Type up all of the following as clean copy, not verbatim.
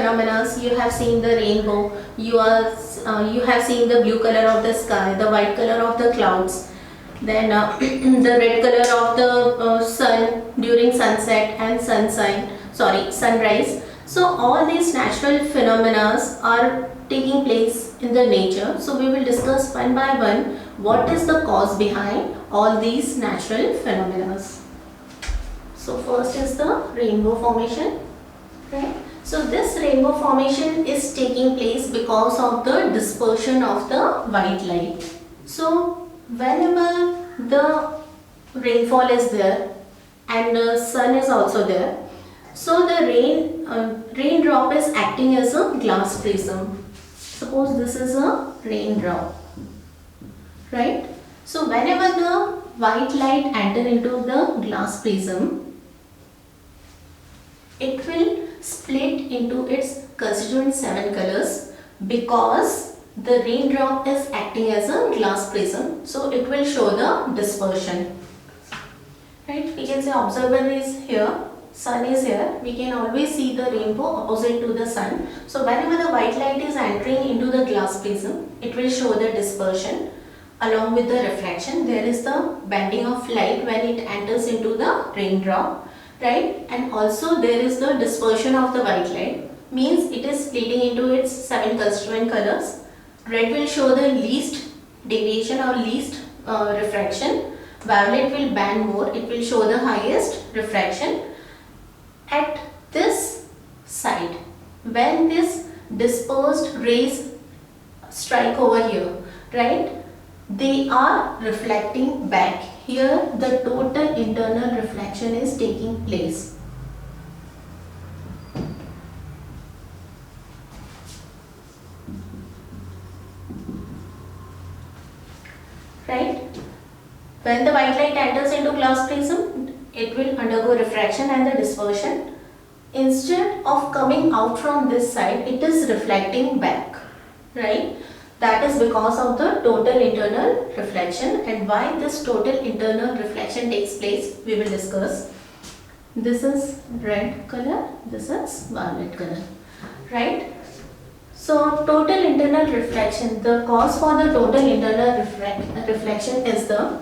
phenomena. You have seen the rainbow, you have seen the blue color of the sky, the white color of the clouds, then the red color of the sun during sunset and sunrise. So all these natural phenomena are taking place in the nature. So we will discuss one by one what is the cause behind all these natural phenomena. So first is the rainbow formation, right? So this rainbow formation is taking place because of the dispersion of the white light. So whenever the rainfall is there and the sun is also there, so the raindrop is acting as a glass prism. Suppose this is a raindrop, right? So whenever the white light enter into the glass prism, it will split into its constituent 7 colors because the raindrop is acting as a glass prism. So it will show the dispersion, right? We can say observer is here, sun is here. We can always see the rainbow opposite to the sun. So whenever the white light is entering into the glass prism, it will show the dispersion along with the refraction. There is the bending of light when it enters into the raindrop, right? And also there is the dispersion of the white light, means it is splitting into its 7 constituent colors. Red will show the least deviation or least refraction. Violet will bend more, it will show the highest refraction. At this side, when this dispersed rays strike over here, right, they are reflecting back. Here the total internal reflection is taking place. Right? When the white light enters into glass prism, it will undergo refraction and the dispersion. Instead of coming out from this side, it is reflecting back, right? That is because of the total internal reflection. And why this total internal reflection takes place, we will discuss. This is red color, this is violet color, right? So total internal reflection, the cause for the total internal reflection is the,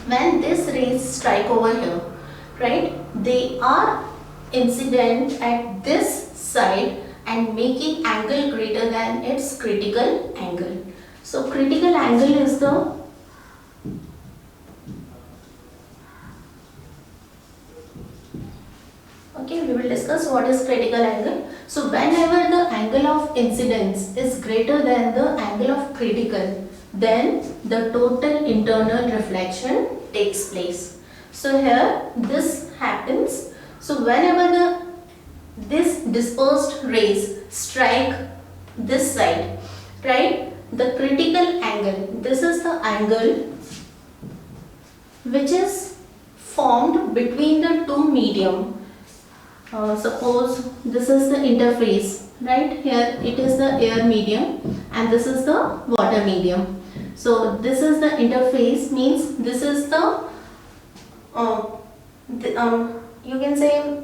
when these rays strike over here, right, they are incident at this side and making angle greater than its critical angle. So critical angle is the we will discuss what is critical angle. So whenever the angle of incidence is greater than the angle of critical, then the total internal reflection takes place. So here this happens. So whenever this dispersed rays strike this side, right, the critical angle, this is the angle which is formed between the two medium. Suppose this is the interface, right? Here it is the air medium and this is the water medium. So this is the interface, means this is the you can say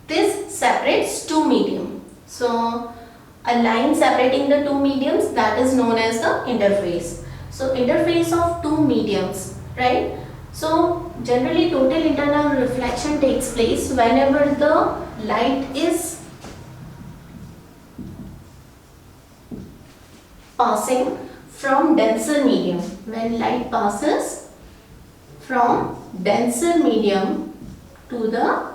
this separates two medium. So a line separating the two mediums, that is known as the interface. So interface of two mediums, right? So generally total internal reflection takes place whenever the light is passing from denser medium. When light passes from denser medium to the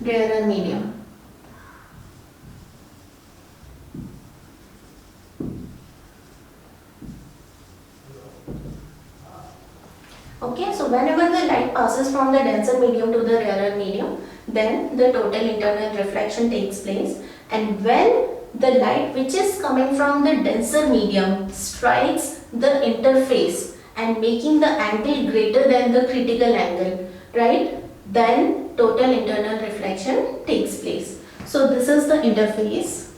rarer medium. Okay, so whenever the light passes from the denser medium to the rarer medium, then the total internal reflection takes place. And when the light which is coming from the denser medium strikes the interface and making the angle greater than the critical angle, right, then total internal reflection takes place. So this is the interface.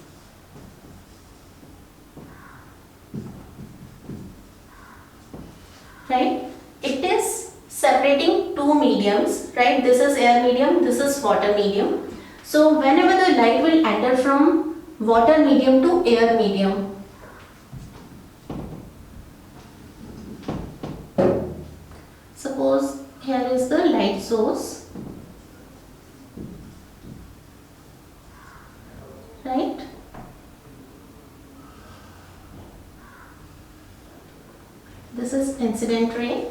Right? It is separating two mediums, right? This is air medium, this is water medium. So whenever the light will enter from water medium to air medium, suppose here is the light source, right? This is incident ray,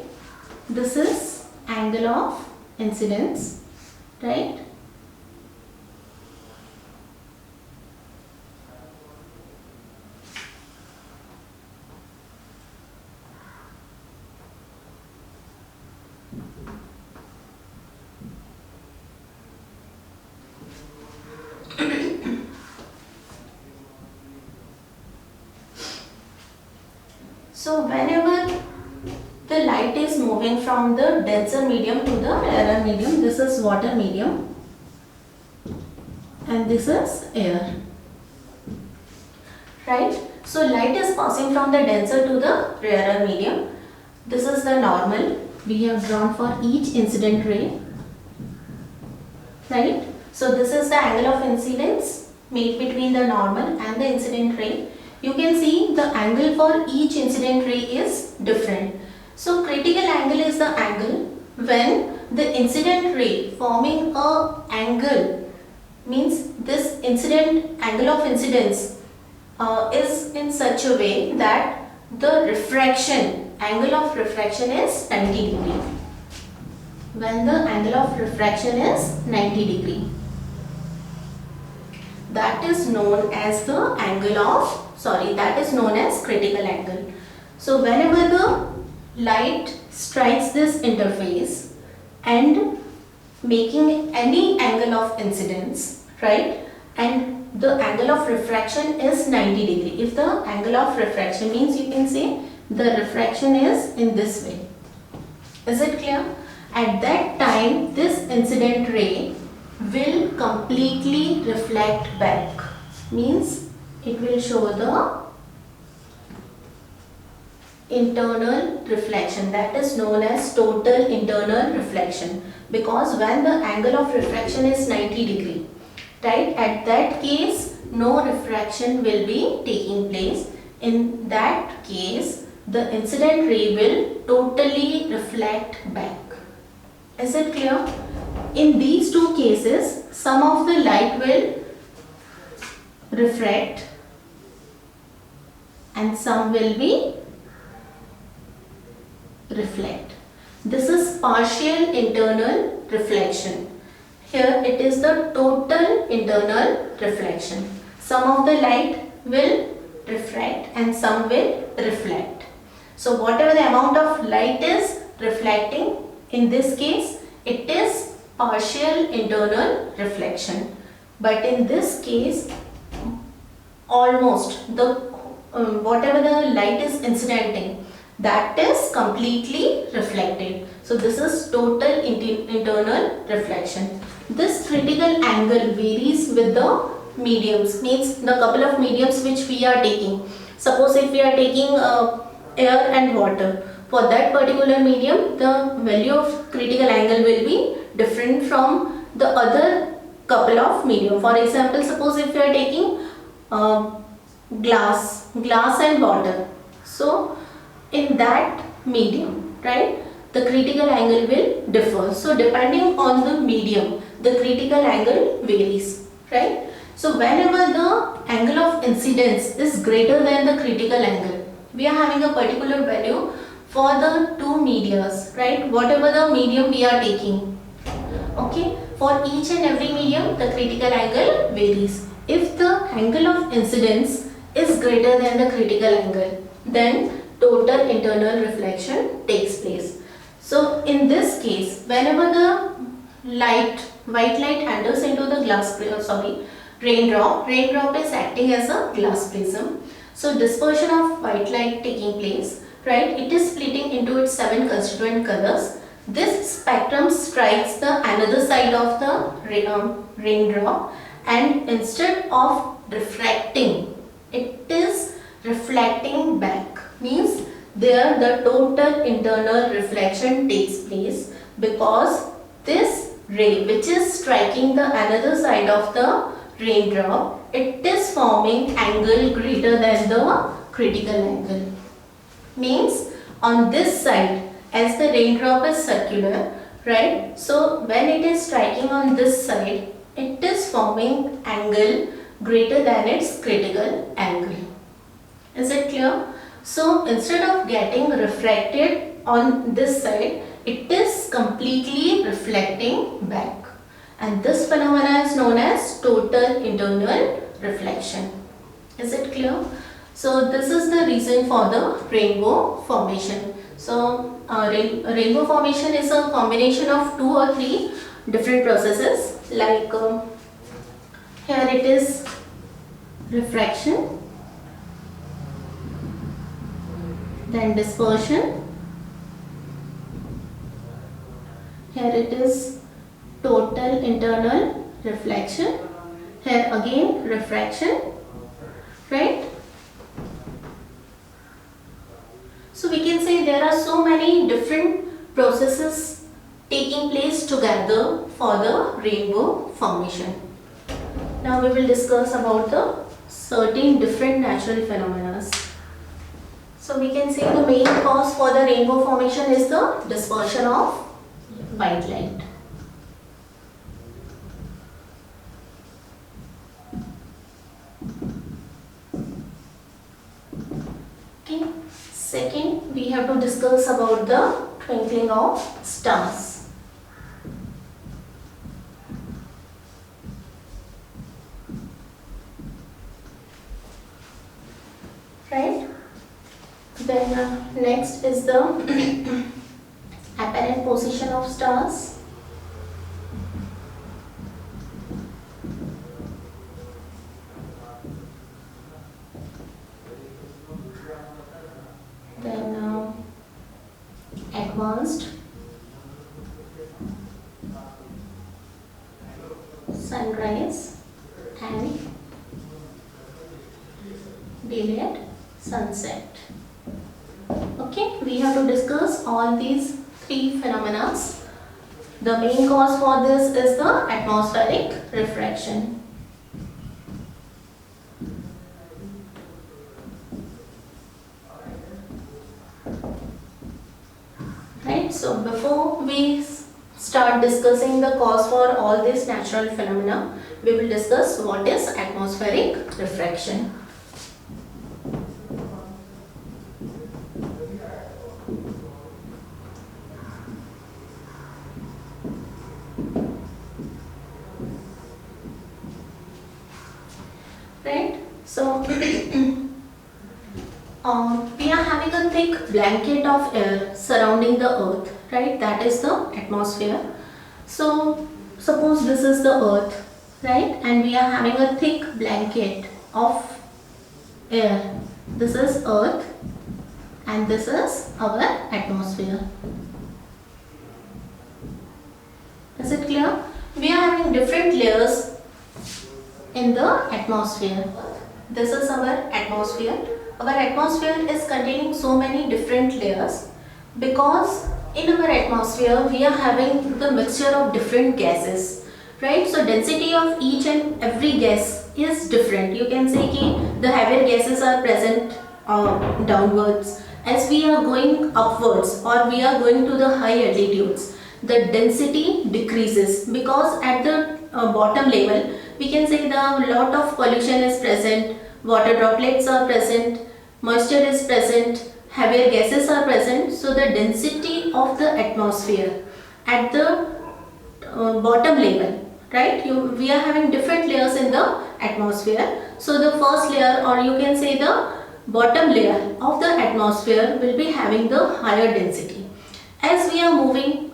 this is angle of incidence, right? So whenever the light is moving from the denser medium to the rarer medium, this is water medium and this is air, right? So light is passing from the denser to the rarer medium. This is the normal we have drawn for each incident ray, right? So this is the angle of incidence made between the normal and the incident ray. You can see the angle for each incident ray is different. So critical angle is the angle when the incident ray forming a angle, means this incident angle of incidence is in such a way that the refraction, angle of refraction is 90 degree. When the angle of refraction is 90 degree, that is known as the angle of, that is known as critical angle. So whenever the light strikes this interface and making any angle of incidence, right, and the angle of refraction is 90 degree. If the angle of refraction means, you can say the refraction is in this way. Is it clear? At that time, this incident ray will completely reflect back, means it will show the internal reflection, that is known as total internal reflection, because when the angle of refraction is 90 degree, right, at that case no refraction will be taking place. In that case the incident ray will totally reflect back. Is it clear? In these two cases, some of the light will refract and some will be reflect. This is partial internal reflection. Here it is the total internal reflection. Some of the light will refract and some will reflect. So whatever the amount of light is reflecting, in this case it is partial internal reflection. But in this case, almost the whatever the light is incidenting, that is completely reflected. So this is total internal reflection. This critical angle varies with the mediums, means the couple of mediums which we are taking. Suppose if we are taking air and water, for that particular medium the value of critical angle will be different from the other couple of medium. For example, suppose if we are taking glass and water, so in that medium, right, the critical angle will differ. So depending on the medium, the critical angle varies, right? So whenever the angle of incidence is greater than the critical angle, we are having a particular value for the two medias, right, whatever the medium we are taking. Okay, for each and every medium the critical angle varies. If the angle of incidence is greater than the critical angle, then total internal reflection takes place. So in this case, whenever the white light enters into the raindrop is acting as a glass prism. So dispersion of white light taking place, right, it is splitting into its 7 constituent colors. This spectrum strikes the another side of the raindrop, and instead of refracting, it is reflecting back, means there the total internal reflection takes place, because this ray which is striking the another side of the raindrop, it is forming angle greater than the critical angle. Means on this side, as the raindrop is circular, right? So when it is striking on this side, it is forming angle greater than its critical angle. Is it clear? So instead of getting refracted on this side, it is completely reflecting back. And this phenomena is known as total internal reflection. Is it clear? So this is the reason for the rainbow formation. So rainbow formation is a combination of 2 or 3 different processes, like here it is refraction, then dispersion, here it is total internal reflection, here again refraction, right? So we can say there are so many different processes taking place together for the rainbow formation. Now we will discuss about the certain different natural phenomena. So we can say the main cause for the rainbow formation is the dispersion of white light. Okay. Second, we have to discuss about the twinkling of stars. Right? Then next is the apparent position of stars. Then advanced, sunrise and delayed sunset. Okay, we have to discuss all these 3 phenomena. The main cause for this is the atmospheric refraction. Right, so before we start discussing the cause for all these natural phenomena, we will discuss what is atmospheric refraction. Right, so we are having a thick blanket of air surrounding the earth, right? That is the atmosphere. So suppose this is the earth, right? And we are having a thick blanket of air. This is earth and this is our atmosphere. Is it clear? We are having different layers in the atmosphere. This is our atmosphere. Our atmosphere is containing so many different layers because in our atmosphere we are having the mixture of different gases, right? So density of each and every gas is different. You can say that the heavier gases are present downwards. As we are going upwards or we are going to the high altitudes, the density decreases because at the bottom level we can say the lot of pollution is present, water droplets are present, moisture is present, heavier gases are present. So the density of the atmosphere at the bottom level, right? We are having different layers in the atmosphere. So the first layer, or you can say the bottom layer of the atmosphere, will be having the higher density. As we are moving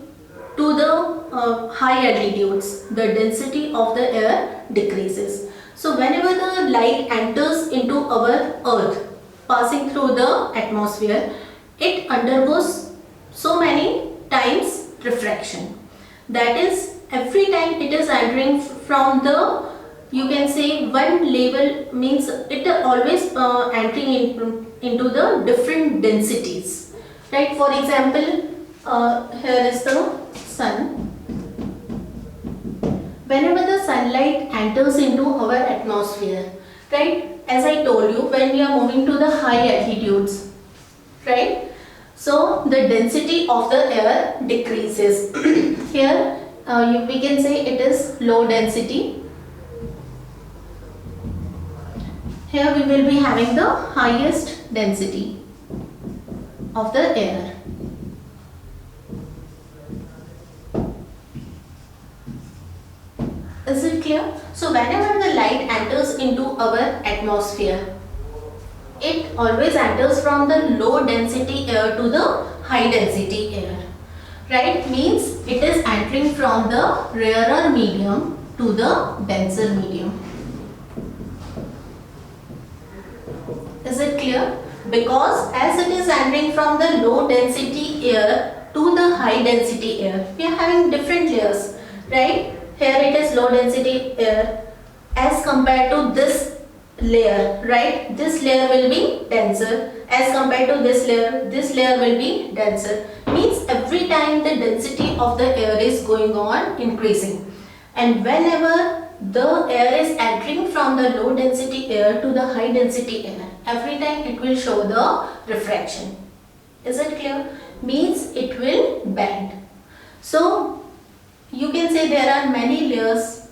to the high altitudes, the density of the air decreases. So whenever the light enters into our earth, passing through the atmosphere, it undergoes so many times refraction. That is, every time it is entering from the, you can say, one level, means it always entering into the different densities, right? For example, here is the sun, whenever the sunlight enters into our atmosphere, right? As I told you, when we are moving to the high altitudes, right? So the density of the air decreases. Here we can say it is low density. Here we will be having the highest density of the air. Is it clear? So whenever the light enters into our atmosphere, it always enters from the low density air to the high density air, right? Means it is entering from the rarer medium to the denser medium. Is it clear? Because as it is entering from the low density air to the high density air, we are having different layers, right? Here it is low density air as compared to this layer, right? This layer will be denser as compared to this layer will be denser. Means every time the density of the air is going on increasing, and whenever the air is entering from the low density air to the high density air, every time it will show the refraction. Is it clear? Means it will bend. So you can say there are many layers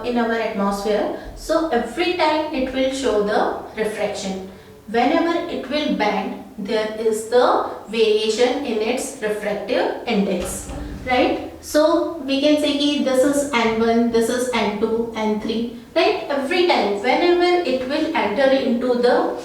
in our atmosphere. So every time it will show the refraction. Whenever it will bend, there is the variation in its refractive index, right? So we can say ki this is N1, this is N2, N3, right? Every time whenever it will enter into the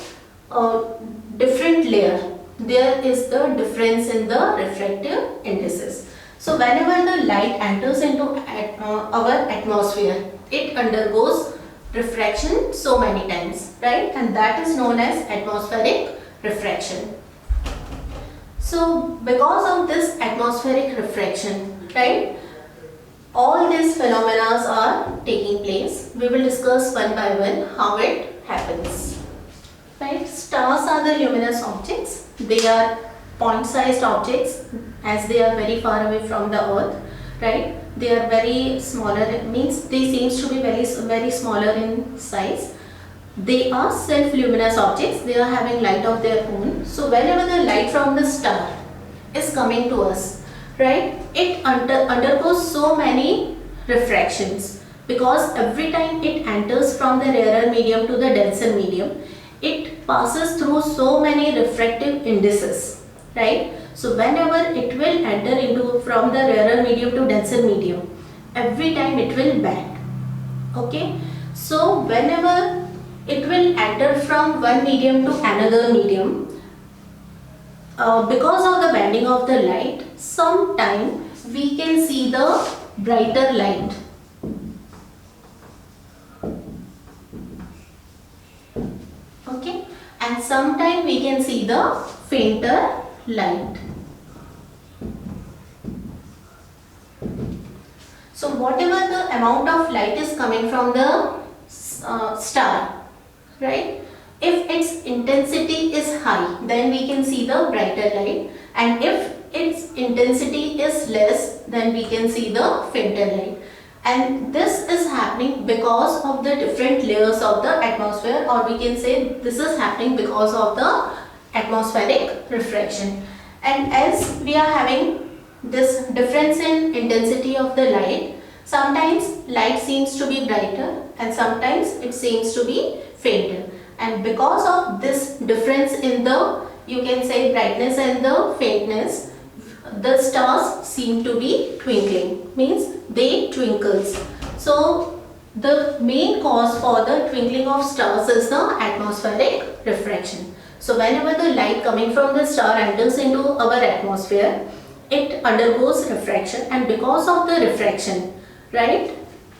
different layer, there is the difference in the refractive indices. So whenever the light enters into our atmosphere, it undergoes refraction so many times, right? And that is known as atmospheric refraction. So because of this atmospheric refraction, right, all these phenomena are taking place. We will discuss one by one how it happens. Right? Stars are the luminous objects. They are point-sized objects as they are very far away from the earth, right? They are very smaller, it means they seems to be very smaller in size. They are self-luminous objects. They are having light of their own. So whenever the light from the star is coming to us, right, it undergoes so many refractions, because every time it enters from the rarer medium to the denser medium, it passes through so many refractive indices, right? So whenever it will enter into from the rarer medium to denser medium, every time it will bend. Okay, so whenever it will enter from one medium to another medium, because of the bending of the light, sometime we can see the brighter light. Okay, and sometime we can see the fainter light. So whatever the amount of light is coming from the star, right? If its intensity is high, then we can see the brighter light, and if its intensity is less, then we can see the fainter light. And this is happening because of the different layers of the atmosphere, or we can say this is happening because of the atmospheric refraction. And as we are having this difference in intensity of the light, sometimes light seems to be brighter and sometimes it seems to be fainter. And because of this difference in the, you can say, brightness and the faintness, the stars seem to be twinkling, means they twinkles. So the main cause for the twinkling of stars is the atmospheric refraction. So whenever the light coming from the star enters into our atmosphere, it undergoes refraction, and because of the refraction, right,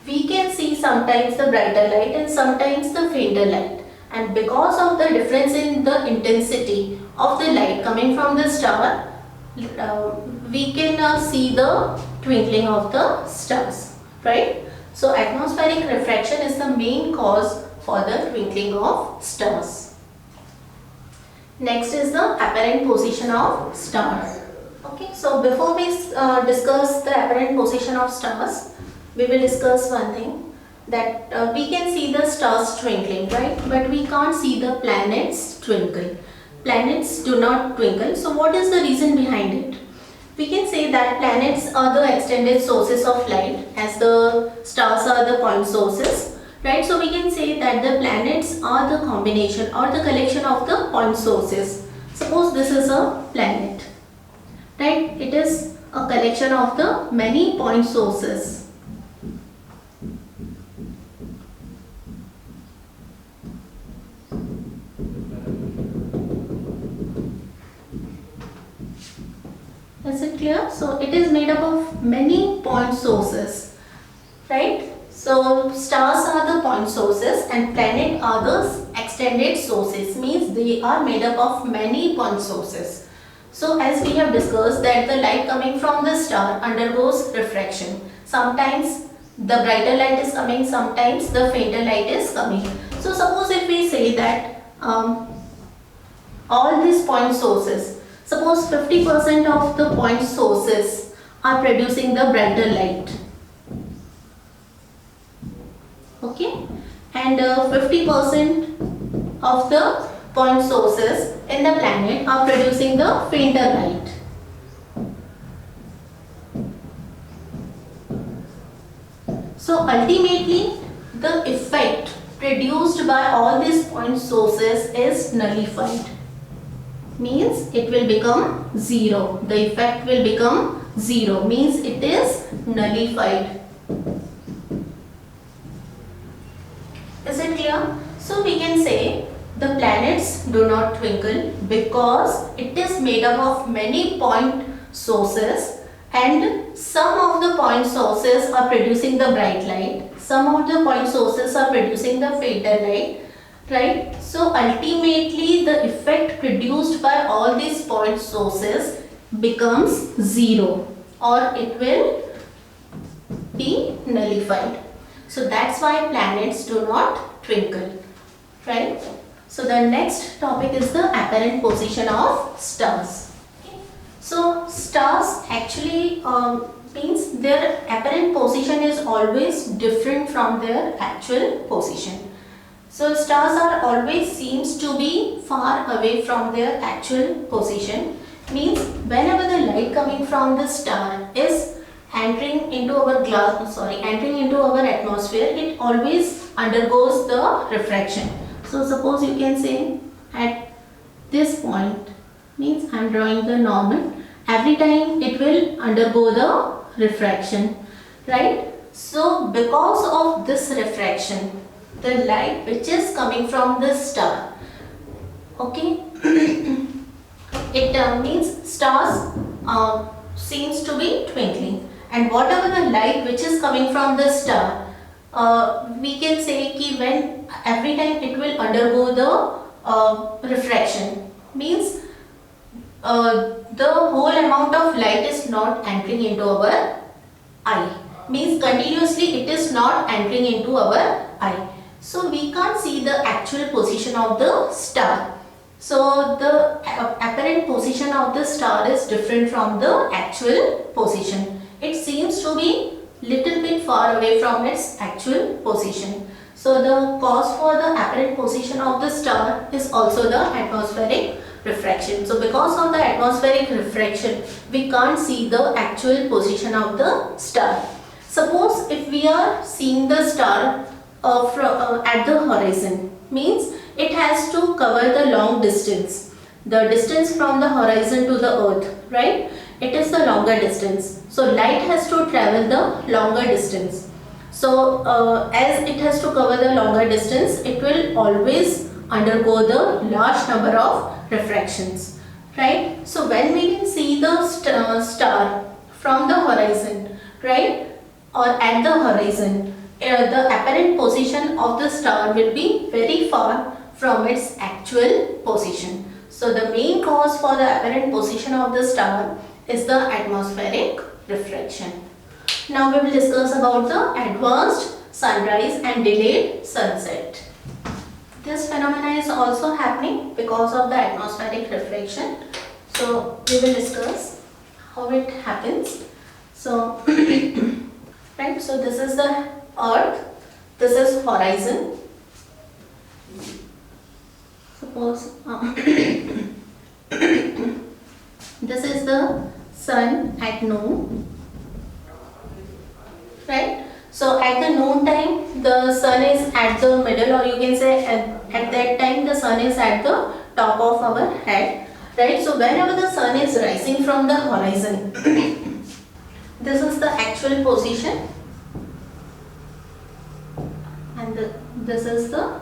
we can see sometimes the brighter light and sometimes the fainter light. And because of the difference in the intensity of the light coming from the star, we can see the twinkling of the stars, right? So atmospheric refraction is the main cause for the twinkling of stars. Next is the apparent position of stars. Okay, so before we discuss the apparent position of stars, we will discuss one thing, that we can see the stars twinkling, right? But we can't see the planets twinkle. Planets do not twinkle. So what is the reason behind it? We can say that planets are the extended sources of light, as the stars are the point sources, right? So we can say that the planets are the combination or the collection of the point sources. Suppose this is a planet, right? It is a collection of the many point sources. Is it clear? So it is made up of many point sources, right? So stars are the point sources and planet are the extended sources, means they are made up of many point sources. So as we have discussed that the light coming from the star undergoes refraction. Sometimes the brighter light is coming, sometimes the fainter light is coming. So suppose if we say that all these point sources, suppose 50% of the point sources are producing the brighter light. Okay, and 50% of the point sources in the planet are producing the fainter light. So ultimately the effect produced by all these point sources is nullified. Means it will become zero. The effect will become zero, means it is nullified. Is it clear? So we can say the planets do not twinkle because it is made up of many point sources, and some of the point sources are producing the bright light, some of the point sources are producing the fainter light, right? So ultimately the effect produced by all these point sources becomes zero, or it will be nullified. So that's why planets do not twinkle, right? So the next topic is the apparent position of stars. Okay. So stars actually means their apparent position is always different from their actual position. So stars are always seems to be far away from their actual position, means whenever the light coming from the star is entering into our atmosphere, it always undergoes the refraction. So suppose you can say at this point, means I am drawing the normal, every time it will undergo the refraction, right? So because of this refraction, the light which is coming from the star, okay, it means stars seems to be twinkling, and whatever the light which is coming from the star, we can say ki when every time it will undergo the refraction, means the whole amount of light is not entering into our eye, means continuously it is not entering into our eye. So we can't see the actual position of the star. So the apparent position of the star is different from the actual position. It seems to be little bit far away from its actual position. So the cause for the apparent position of the star is also the atmospheric refraction. So because of the atmospheric refraction, we can't see the actual position of the star. Suppose if we are seeing the star at the horizon, means it has to cover the long distance, the distance from the horizon to the earth, right? It is the longer distance, so light has to travel the longer distance. So as it has to cover the longer distance, it will always undergo the large number of refractions, right? So when we can see the star from the horizon, right, or at the horizon, the apparent position of the star will be very far from its actual position. So the main cause for the apparent position of the star is the atmospheric refraction. Now we will discuss about the advanced sunrise and delayed sunset. This phenomena is also happening because of the atmospheric refraction. So we will discuss how it happens. So right? So this is the earth, this is horizon. Suppose this is the sun at noon, right? So at the noon time the sun is at the middle, or you can say at that time the sun is at the top of our head, right? So whenever the sun is rising from the horizon, this is the actual position, and this is the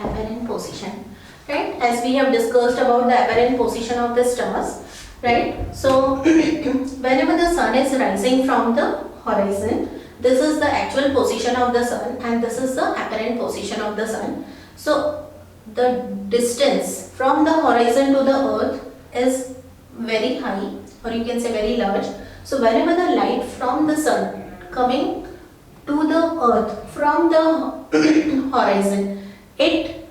apparent position, right? As we have discussed about the apparent position of the stars, right? So whenever the sun is rising from the horizon, this is the actual position of the sun and this is the apparent position of the sun. So the distance from the horizon to the earth is very high, or you can say very large. So whenever the light from the sun coming to the earth from the horizon, it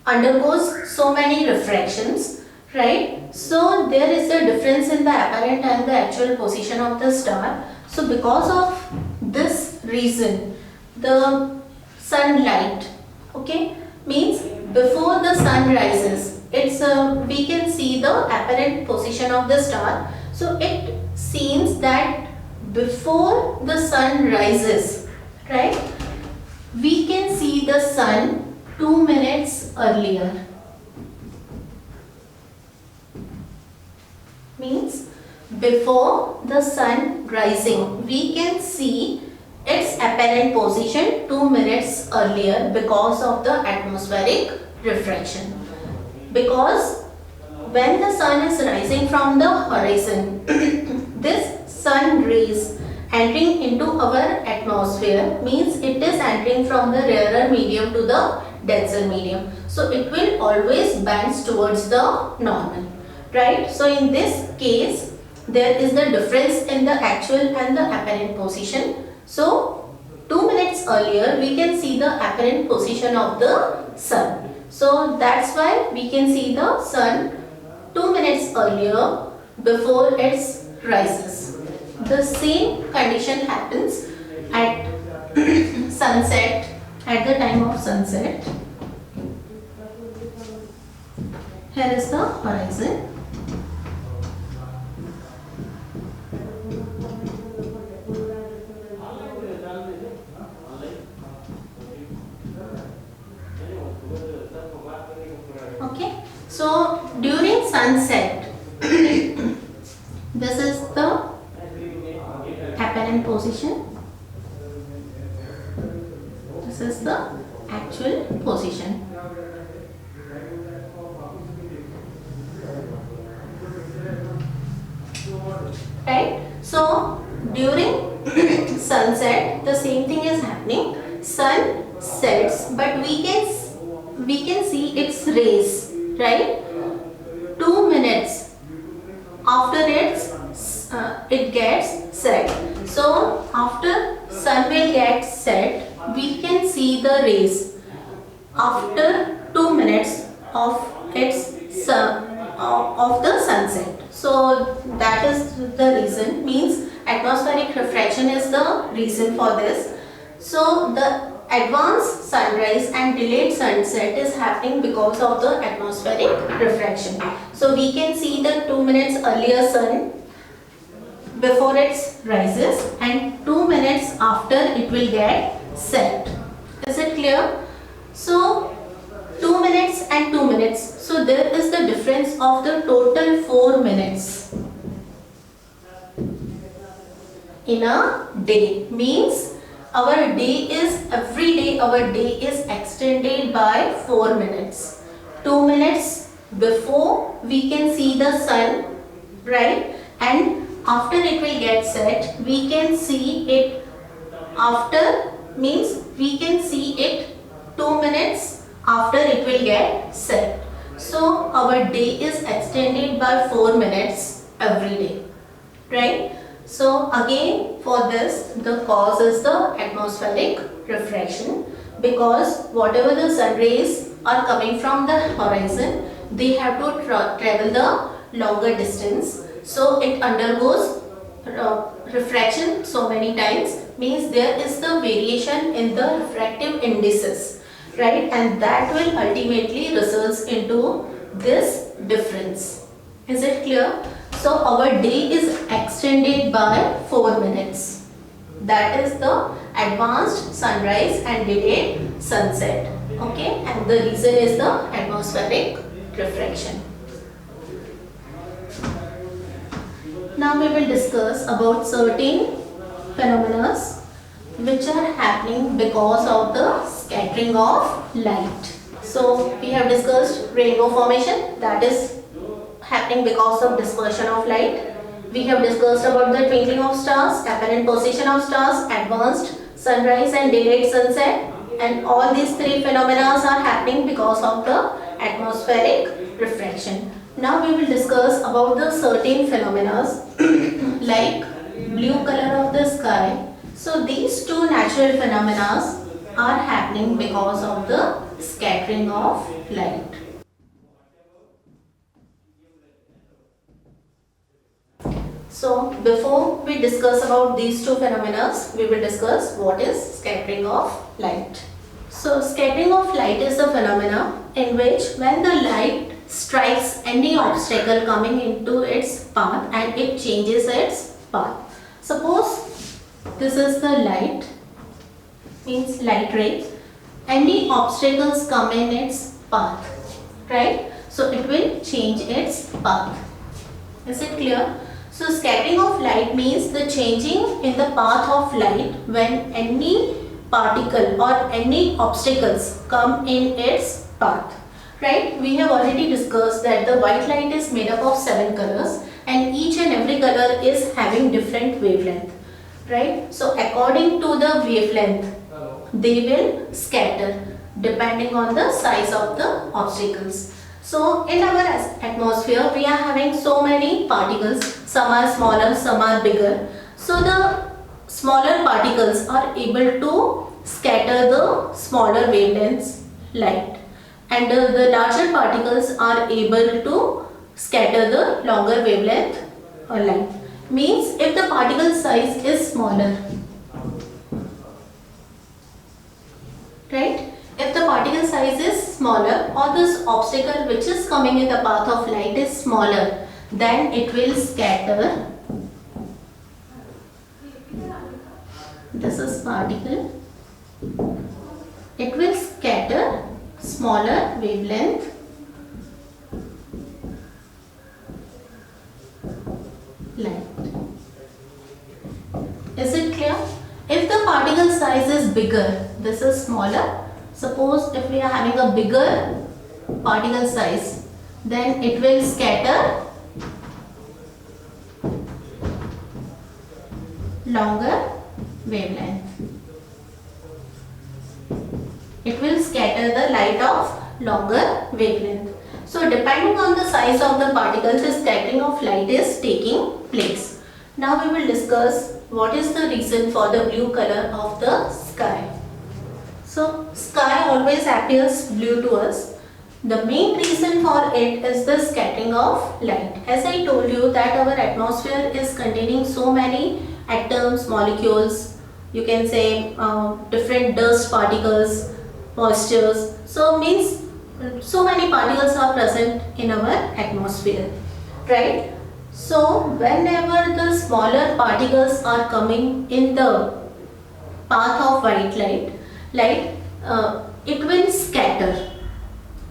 undergoes so many refractions, right? So there is a difference in the apparent and the actual position of the star. So because of this reason, the sunlight, okay, means before the sun rises, it's we can see the apparent position of the star. So it seems that before the sun rises, right, we can see the sun 2 minutes earlier. Means before the sun rising, we can see its apparent position 2 minutes earlier because of the atmospheric refraction. Because when the sun is rising from the horizon, this sun rays entering into our atmosphere means it is entering from the rarer medium to the denser medium. So it will always bend towards the normal, right? So in this case, there is the difference in the actual and the apparent position. So 2 minutes earlier, we can see the apparent position of the sun. So that's why we can see the sun 2 minutes earlier before it rises. The same condition happens at sunset, at the time of sunset. Here is the horizon. Okay, so during sunset, this is the apparent position. This is the actual position. Right? So during sunset, the same thing is happening. Sun sets, but we can see its rays, right? 2 minutes after it gets set. So after sun will get set, we can see the rays after 2 minutes of of the sunset. So that is the reason, means atmospheric refraction is the reason for this. So the advanced sunrise and delayed sunset is happening because of the atmospheric refraction. So we can see the 2 minutes earlier sun before it rises and 2 minutes after it will get set. Is it clear? So 2 minutes and 2 minutes. So there is the difference of the total 4 minutes in a day. Means every day our day is extended by 4 minutes. 2 minutes before we can see the sun, right? And after it will get set, we can see it after, means we can see it 2 minutes after it will get set. So our day is extended by 4 minutes every day, right? So again, for this, the cause is the atmospheric refraction, because whatever the sun rays are coming from the horizon, they have to travel the longer distance. So it undergoes refraction so many times, means there is the variation in the refractive indices, right, and that will ultimately results into this difference. Is it clear? So our day is extended by 4 minutes. That is the advanced sunrise and delayed sunset. Okay, and the reason is the atmospheric refraction. Now we will discuss about certain phenomena which are happening because of the scattering of light. So we have discussed rainbow formation, that is happening because of dispersion of light. We have discussed about the twinkling of stars, apparent position of stars, advanced sunrise and delayed sunset, and all these three phenomena are happening because of the atmospheric refraction. Now we will discuss about the certain phenomena like blue color of the sky. So these two natural phenomena are happening because of the scattering of light. So before we discuss about these two phenomena, we will discuss what is scattering of light. So scattering of light is a phenomena in which when the light strikes any obstacle coming into its path and it changes its path. Suppose this is the light, means light ray. Any obstacles come in its path, right? So it will change its path. Is it clear? So scattering of light means the changing in the path of light when any particle or any obstacles come in its path. Right? We have already discussed that the white light is made up of 7 colors and each and every color is having different wavelength. Right? So according to the wavelength, they will scatter depending on the size of the obstacles. So in our atmosphere, we are having so many particles. Some are smaller, some are bigger. So the smaller particles are able to scatter the smaller wavelengths light. And the larger particles are able to scatter the longer wavelength or light. Means if the particle size is smaller, right? If the particle size is smaller or this obstacle which is coming in the path of light is smaller, then it will scatter. This is particle. It will scatter smaller wavelength light. Is it clear? If the particle size is bigger, this is smaller. Suppose if we are having a bigger particle size, then it will scatter longer wavelength. It will scatter the light of longer wavelength. So depending on the size of the particles, the scattering of light is taking place. Now we will discuss what is the reason for the blue color of the sky. So sky always appears blue to us. The main reason for it is the scattering of light. As I told you that our atmosphere is containing so many atoms, molecules, you can say different dust particles, moistures. So means so many particles are present in our atmosphere, right? So whenever the smaller particles are coming in the path of white light, it will scatter.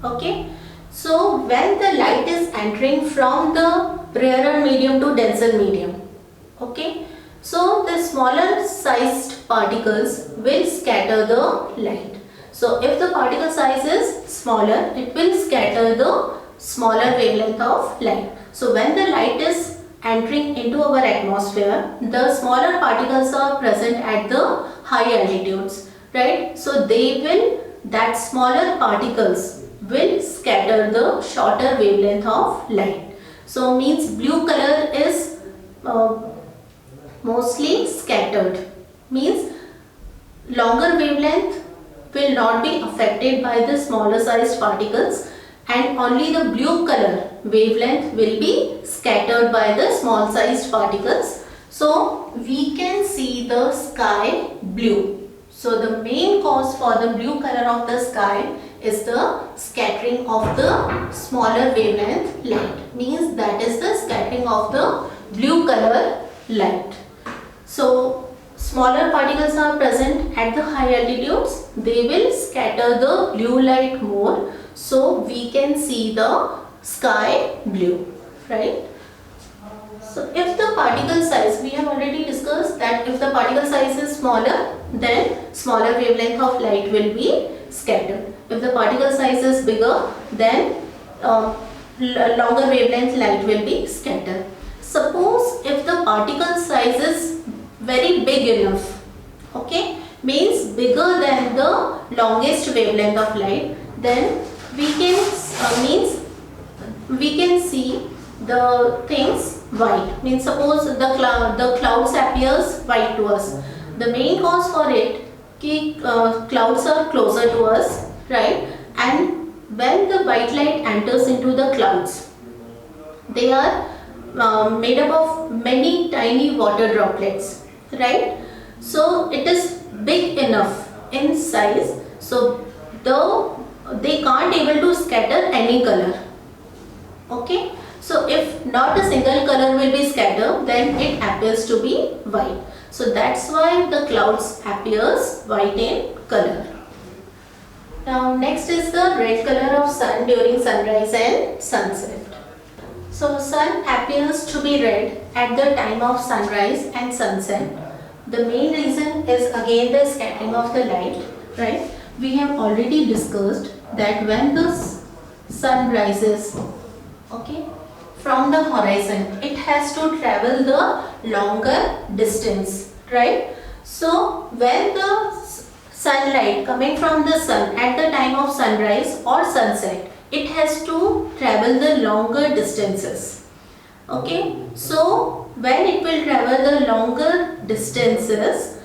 Okay. So when the light is entering from the rarer medium to denser medium, okay, so the smaller sized particles will scatter the light. So if the particle size is smaller, it will scatter the smaller wavelength of light. So when the light is entering into our atmosphere, the smaller particles are present at the high altitudes, right? So that smaller particles will scatter the shorter wavelength of light. So means blue color is mostly scattered, means longer wavelength will not be affected by the smaller sized particles, and only the blue color wavelength will be scattered by the small sized particles. So we can see the sky blue. So the main cause for the blue color of the sky is the scattering of the smaller wavelength light. Means that is the scattering of the blue color light. So smaller particles are present at the high altitudes. They will scatter the blue light more. So we can see the sky blue, right? So if the particle size, we have already discussed that if the particle size is smaller, then smaller wavelength of light will be scattered. If the particle size is bigger, then longer wavelength light will be scattered. Suppose if the particle size is very big enough, okay, means bigger than the longest wavelength of light, then we can we can see the things white. Means suppose the clouds appears white to us. The main cause for it कि clouds are closer to us, right? And when the white light enters into the clouds, they are made up of many tiny water droplets, right? So it is big enough in size, so though they can't able to scatter any color, okay? So if not a single color will be scattered, then it appears to be white. So that's why the clouds appears white in color. Now next is the red color of sun during sunrise and sunset. So sun appears to be red at the time of sunrise and sunset. The main reason is again the scattering of the light, right? We have already discussed that when the sun rises, okay, from the horizon, it has to travel the longer distance, right? So when the sunlight coming from the sun at the time of sunrise or sunset, it has to travel the longer distances, okay? So when it will travel the longer distances,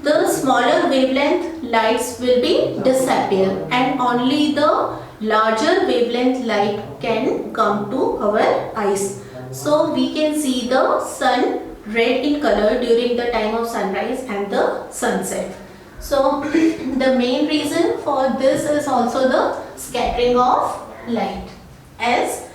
the smaller wavelength lights will be disappear and only the larger wavelength light can come to our eyes. So we can see the sun red in color during the time of sunrise and the sunset. So the main reason for this is also the scattering of light, as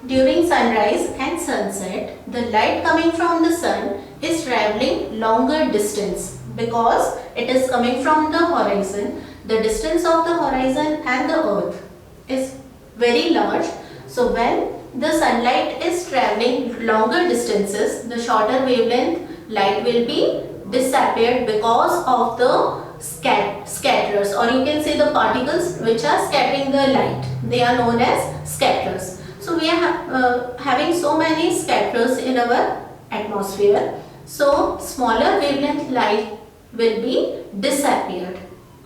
during sunrise and sunset the light coming from the sun is traveling longer distance because it is coming from the horizon. The distance of the horizon and the earth is very large. So when the sunlight is traveling longer distances, the shorter wavelength light will be disappeared because of the scatterers, or you can say the particles which are scattering the light. They are known as scatterers. So we are having so many scatterers in our atmosphere. So smaller wavelength light will be disappeared.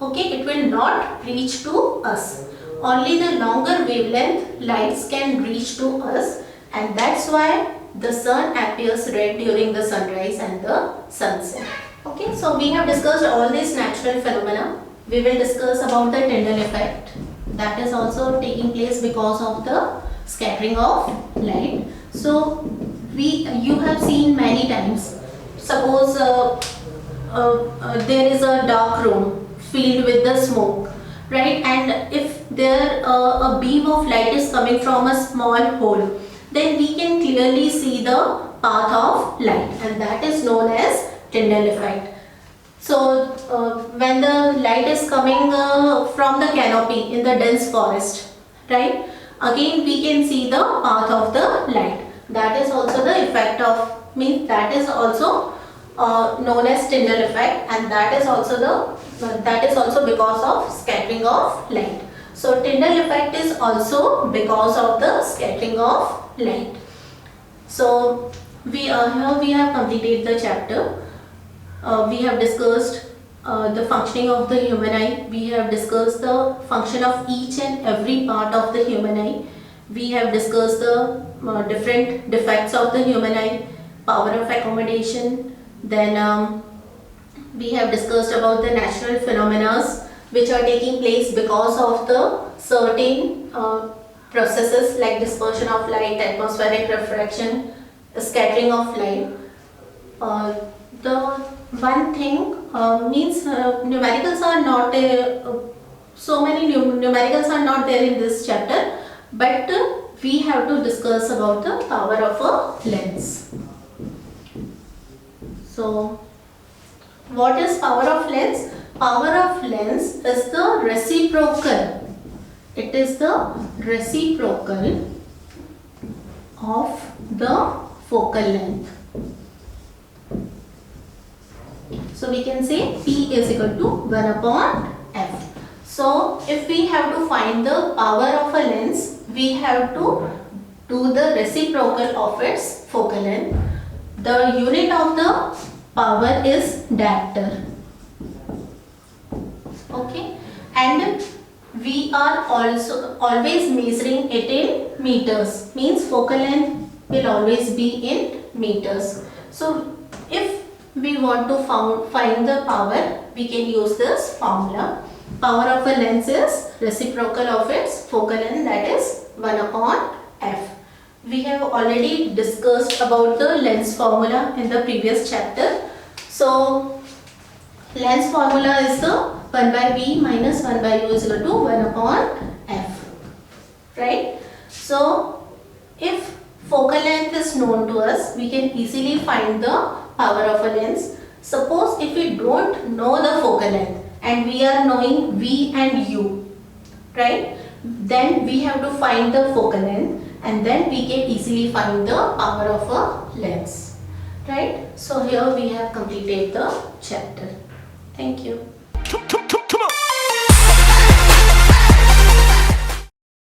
Okay, it will not reach to us. Only the longer wavelength lights can reach to us, and that's why the sun appears red during the sunrise and the sunset. Okay, so we have discussed all these natural phenomena. We will discuss about the Tyndall effect. That is also taking place because of the scattering of light. So you have seen many times. Suppose there is a dark room filled with the smoke, right? And if there a beam of light is coming from a small hole, then we can clearly see the path of light, and that is known as Tyndall effect. So when the light is coming from the canopy in the dense forest, right, again we can see the path of the light. That is also the effect of, that is also known as Tyndall effect, and that is also because of scattering of light. So Tyndall effect is also because of the scattering of light. So here we have completed the chapter. We have discussed the functioning of the human eye. We have discussed the function of each and every part of the human eye. We have discussed the different defects of the human eye, power of accommodation. Then we have discussed about the natural phenomena which are taking place because of the certain processes like dispersion of light, atmospheric refraction, scattering of light. The one thing means numericals are not so many numericals are not there in this chapter, but we have to discuss about the power of a lens. So what is power of lens? Power of lens is the reciprocal. It is the reciprocal of the focal length. So we can say P is equal to 1 upon F. So if we have to find the power of a lens, we have to do the reciprocal of its focal length. The unit of the power is diopter. Okay, and we are also always measuring it in meters, means focal length will always be in meters. So if we want to find the power, we can use this formula. Power of a lens is reciprocal of its focal length, that is 1 upon F. We have already discussed about the lens formula in the previous chapter. So lens formula is the 1 by V minus 1 by U is equal to 1 upon F. Right? So if focal length is known to us, we can easily find the power of a lens. Suppose if we don't know the focal length and we are knowing V and U, right? Then we have to find the focal length and then we can easily find the power of a lens. Right? So here we have completed the chapter. Thank you.